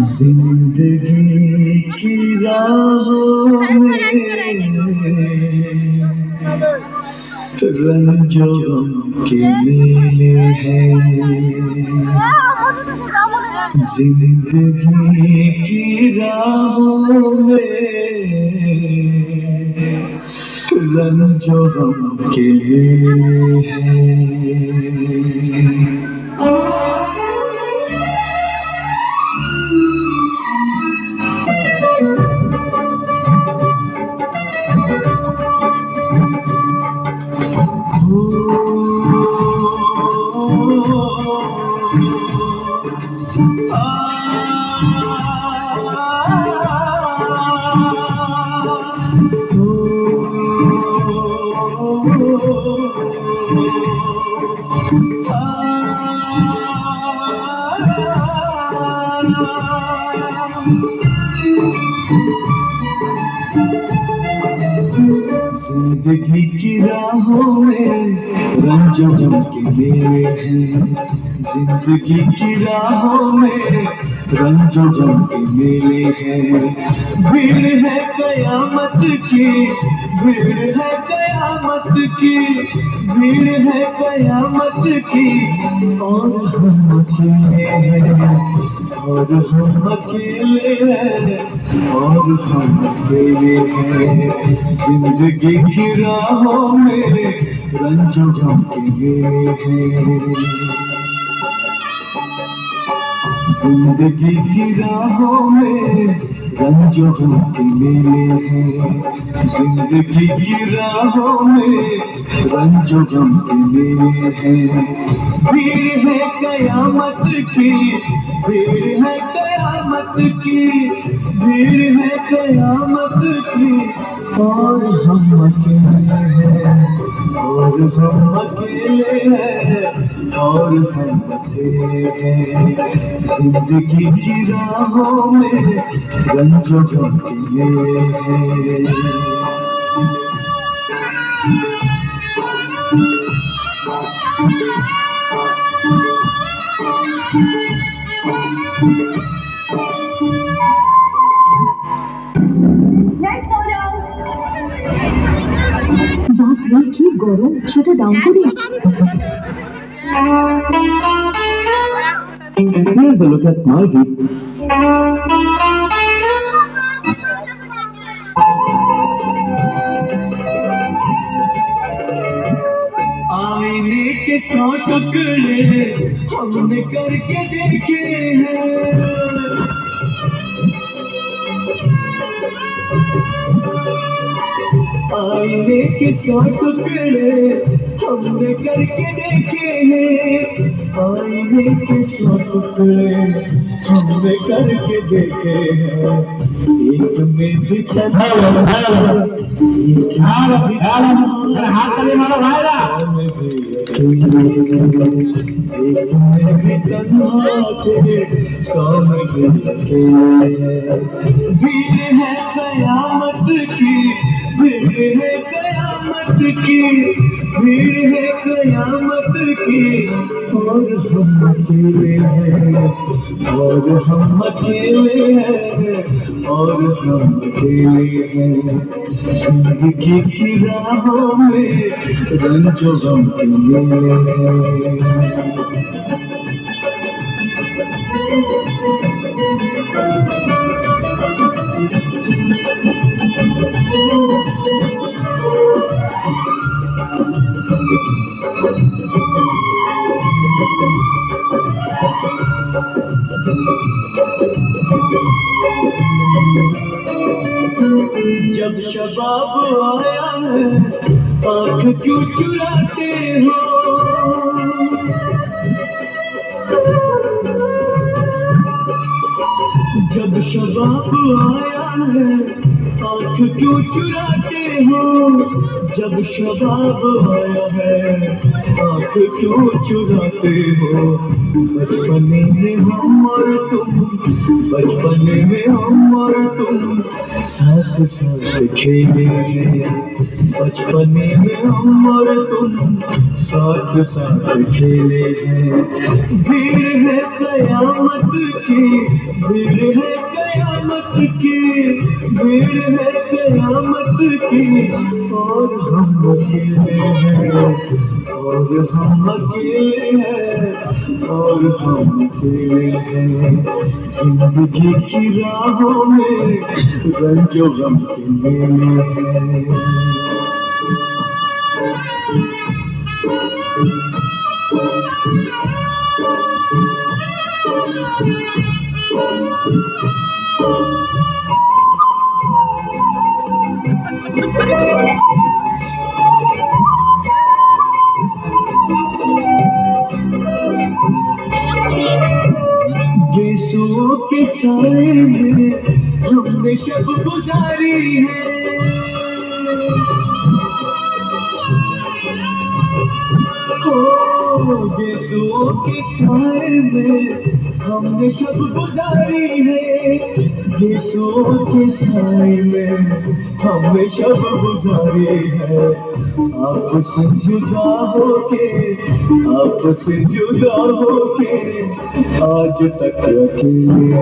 जिंदगी की राहों में रंजो गम के मेले हैं। जिंदगी की राहों में रंजो गम के मेले हैं। जिंदगी की राहों में रंजो गम के मेले हैं। जिंदगी की राहों में रंजो गम के मेले हैं। भीड़ है कयामत की, भीड़ है कयामत की, भीड़ है कयामत की, और हम अकेले हैं, और हम अकेले हैं, और हम अकेले हैं। जिंदगी की राहों में रंजो गम के मेले हैं। जिंदगी की राहों में रंजो गम के मेले हैं। जिंदगी की राहों में रंजो गम के मेले हैं। भीड़ है कयामत की, भीड़ है कयामत की, भीड़ है कयामत की, और हम अकेले हैं, और हम अकेले हैं, और हम अकेले हैं। जिंदगी की राहों में रंजो गम के मेले हैं। বাপরে কি গরম, সেটা ডাউন করি। Here's a look at my view. आईने के 100 टुकड़े हमने करके देखे हैं। आईने के 100 टुकड़े हमने करके देखे हैं। आईने के 100 टुकड़े हमने करके देखे हैं। एक में भी एक में भी तन्हा थे, 100 में भी अकेले। भीड़ है कयामत की, भीड़ है कयामत की, भीड़ है कयामत की, और हम अकेले हैं, और हम अकेले हैं, और हम अकेले हैं। जिंदगी की राहों में रंजो गम के मेले हैं। जब शबाब आया है आँख क्यों चुराते हो। जब शबाब आया है आँख क्यों चुराते हो जब शबाब आया है, आँख क्यों चुराते हो। बचपने में हम और तुम, बचपने में हम और तुम साथ साथ खेले हैं। बचपने में हम और तुम साथ साथ खेले हैं। भीड़ है कयामत की, भीड़ है कयामत की, भीड़ है कयामत की, और हम अकेले हैं, और हम अकेले हैं, और हम अकेले हैं। जिंदगी की राहों में रंजो गम के मेले हैं। यीशु के साए में हमने शब गुजारी है। यीशु के साए में हमने शब गुजारी है। यीशु के साए में हमने शब गुजारी है। आपसे जुदा होके, आपसे जुदा होके आज तक अकेले,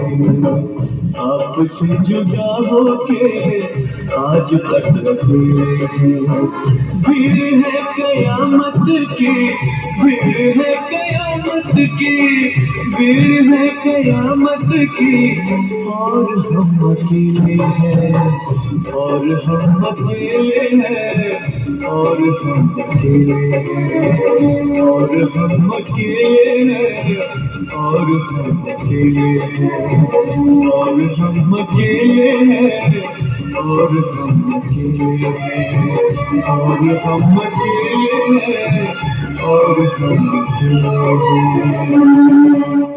आपसे जुदा होके आज तक अकेले हैं। भीड़ है कयामत की, भीड़ है कयामत की, भीड़ है कयामत की, और हम अकेले हैं, और हम अकेले हैं, और हम अकेले हैं, और हम अकेले हैं, और हम अकेले हैं, और हम अकेले हैं, और हम अकेले हैं, और हम अकेले हैं, और हम अकेले हैं।